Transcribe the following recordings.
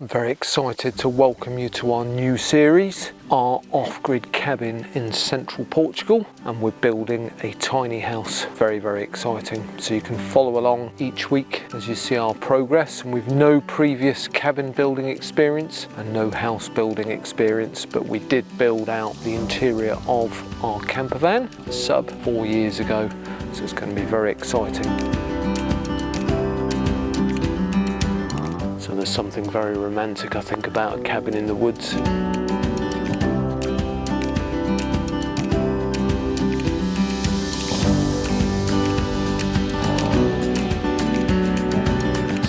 I'm very excited to welcome you to our new series, our off-grid cabin in central Portugal, and we're building a tiny house. Very, very exciting. So you can follow along each week as you see our progress, and we've no previous cabin building experience and no house building experience, but we did build out the interior of our camper van sub 4 years ago, so it's going to be very exciting. So there's something very romantic, I think, about a cabin in the woods.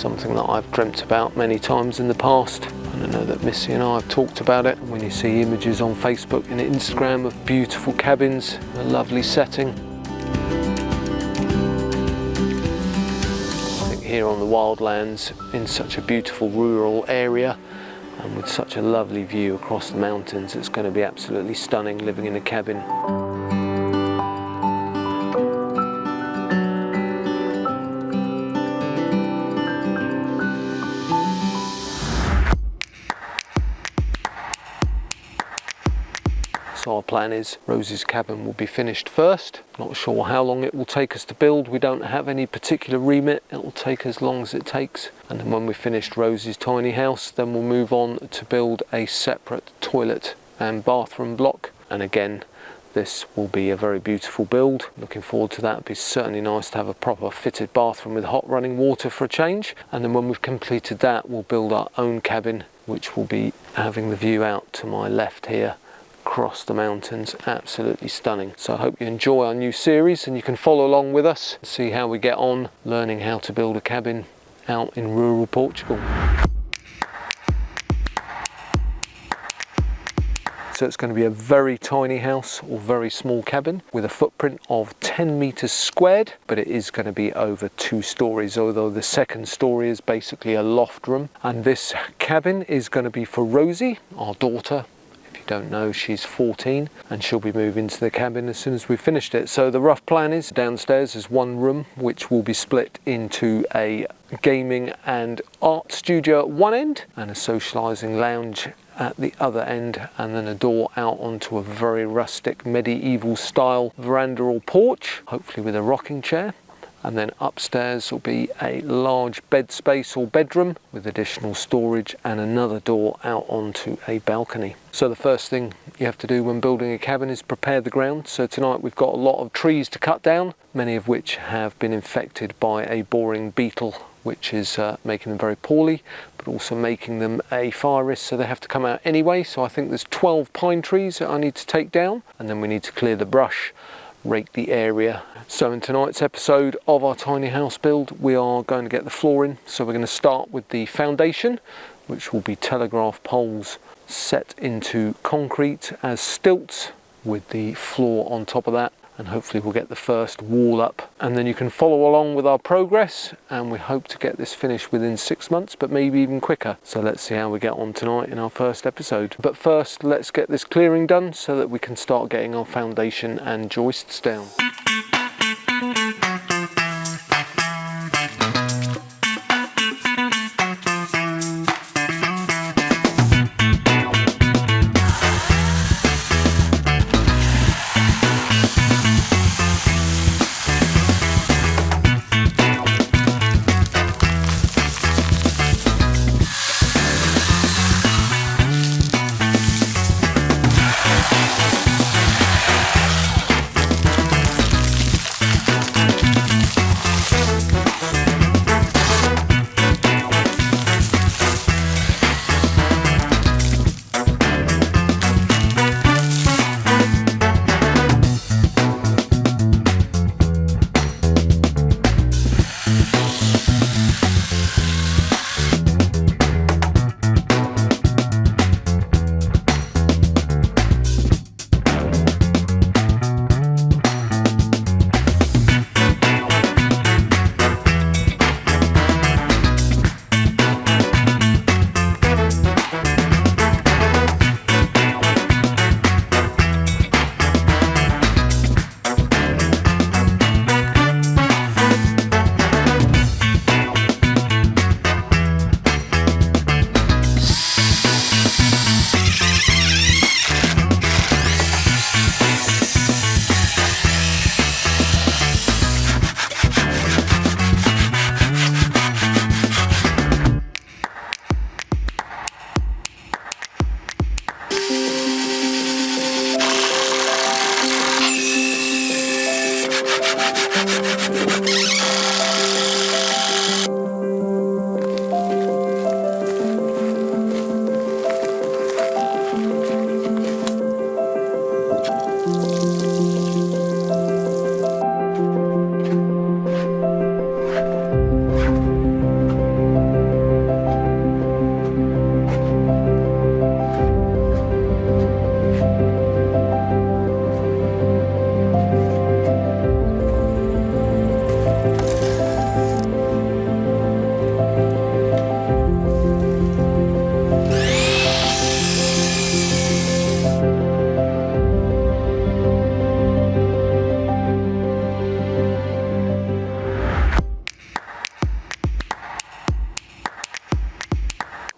Something that I've dreamt about many times in the past. And I know that Missy and I have talked about it. When you see images on Facebook and Instagram of beautiful cabins, a lovely setting. Here on the wildlands, in such a beautiful rural area and with such a lovely view across the mountains, it's going to be absolutely stunning living in a cabin. So our plan is Rosie's cabin will be finished first. Not sure how long it will take us to build. We don't have any particular remit. It will take as long as it takes. And then when we've finished Rosie's tiny house, then we'll move on to build a separate toilet and bathroom block. And again, this will be a very beautiful build. Looking forward to that. It'd be certainly nice to have a proper fitted bathroom with hot running water for a change. And then when we've completed that, we'll build our own cabin, which will be having the view out to my left here across the mountains. Absolutely stunning. So I hope you enjoy our new series and you can follow along with us and see how we get on learning how to build a cabin out in rural Portugal. So it's going to be a very tiny house or very small cabin with a footprint of 10 meters squared, but it is going to be over 2 stories, although the second story is basically a loft room. And this cabin is going to be for Rosie, our daughter. Don't know, she's 14 and she'll be moving to the cabin as soon as we've finished it. So the rough plan is downstairs is one room which will be split into a gaming and art studio at one end and a socialising lounge at the other end, and then a door out onto a very rustic medieval style veranda or porch, hopefully with a rocking chair. And then upstairs will be a large bed space or bedroom with additional storage and another door out onto a balcony. So the first thing you have to do when building a cabin is prepare the ground. So tonight we've got a lot of trees to cut down, many of which have been infected by a boring beetle, which is making them very poorly, but also making them a fire risk, so they have to come out anyway. So I think there's 12 pine trees that I need to take down, and then we need to clear the brush, rake the area. So in tonight's episode of our tiny house build, we are going to get the floor in. So we're going to start with the foundation, which will be telegraph poles set into concrete as stilts with the floor on top of that. And hopefully we'll get the first wall up, and then you can follow along with our progress, and we hope to get this finished within 6 months, but maybe even quicker. So let's see how we get on tonight in our first episode. But first, let's get this clearing done so that we can start getting our foundation and joists down.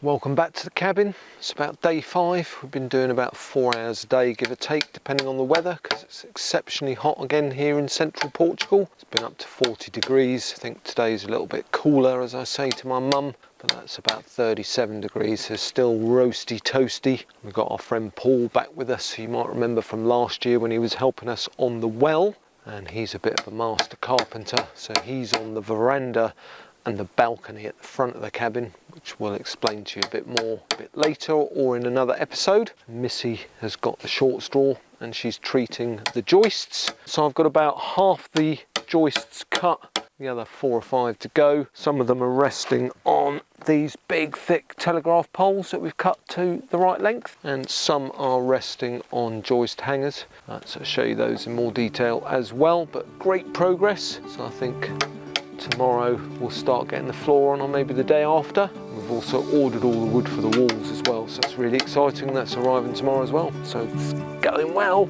Welcome back to the cabin. It's about day 5. We've been doing about 4 hours a day, give or take, depending on the weather, because it's exceptionally hot again here in central Portugal. It's been up to 40 degrees. I think today's a little bit cooler, as I say to my mum, but that's about 37 degrees. It's still roasty toasty. We've got our friend Paul back with us, who you might remember from last year when he was helping us on the well, and he's a bit of a master carpenter, so he's on the veranda and the balcony at the front of the cabin, which we'll explain to you a bit more a bit later or in another episode. Missy has got the short straw and she's treating the joists. So I've got about half the joists cut, the other 4 or 5 to go. Some of them are resting on these big thick telegraph poles that we've cut to the right length, and some are resting on joist hangers. So I'll show you those in more detail as well, but great progress. So I think tomorrow we'll start getting the floor on, or maybe the day after. We've also ordered all the wood for the walls as well, so it's really exciting. That's arriving tomorrow as well, so it's going well.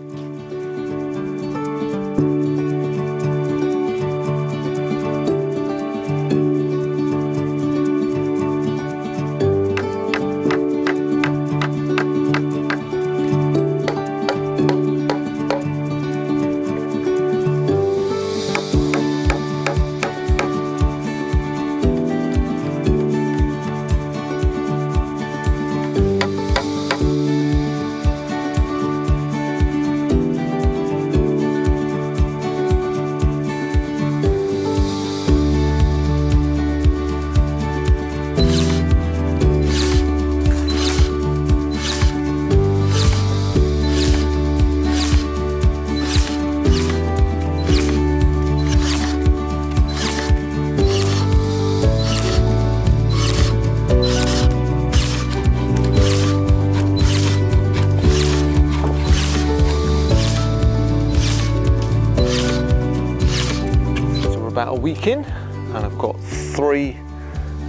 About a week in, and I've got 3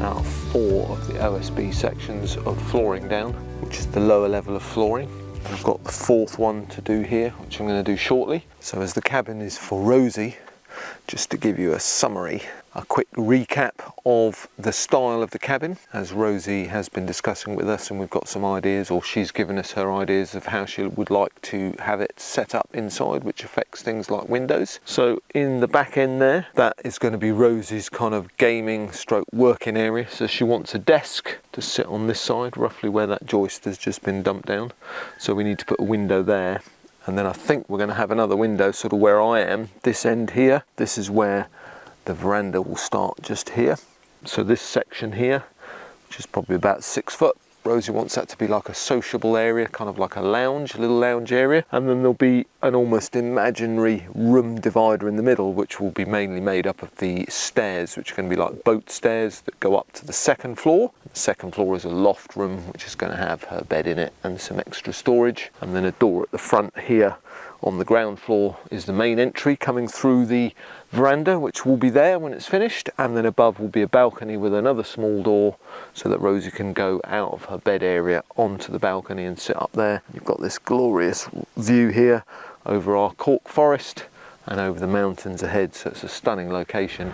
out of 4 of the OSB sections of flooring down, which is the lower level of flooring. And I've got the 4th one to do here, which I'm going to do shortly. So as the cabin is for Rosie, just to give you a summary, a quick recap of the style of the cabin, as Rosie has been discussing with us, and we've got some ideas, or she's given us her ideas of how she would like to have it set up inside, which affects things like windows. So in the back end there, that is going to be Rosie's kind of gaming stroke working area. So she wants a desk to sit on this side, roughly where that joist has just been dumped down. So we need to put a window there. And then I think we're going to have another window sort of where I am, this end here. This is where the veranda will start, just here. So this section here, which is probably about 6 foot, Rosie wants that to be like a sociable area, kind of like a lounge, a little lounge area. And then there'll be an almost imaginary room divider in the middle, which will be mainly made up of the stairs, which are going to be like boat stairs that go up to the 2nd floor. The 2nd floor is a loft room, which is going to have her bed in it and some extra storage. And then a door at the front here on the ground floor is the main entry coming through the veranda, which will be there when it's finished. And then above will be a balcony with another small door, so that Rosie can go out of her bed area onto the balcony and sit up there. You've got this glorious view here over our cork forest and over the mountains ahead, so it's a stunning location.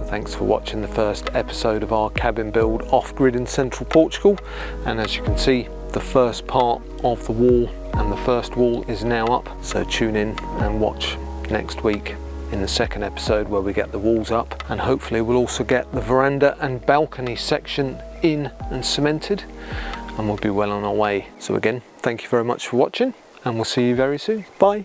Thanks for watching the first episode of our cabin build off-grid in central Portugal. And as you can see, the first part of the wall and the first wall is now up. So tune in and watch next week in the second episode where we get the walls up, and hopefully we'll also get the veranda and balcony section in and cemented, and we'll be well on our way. So again, thank you very much for watching, and we'll see you very soon. Bye.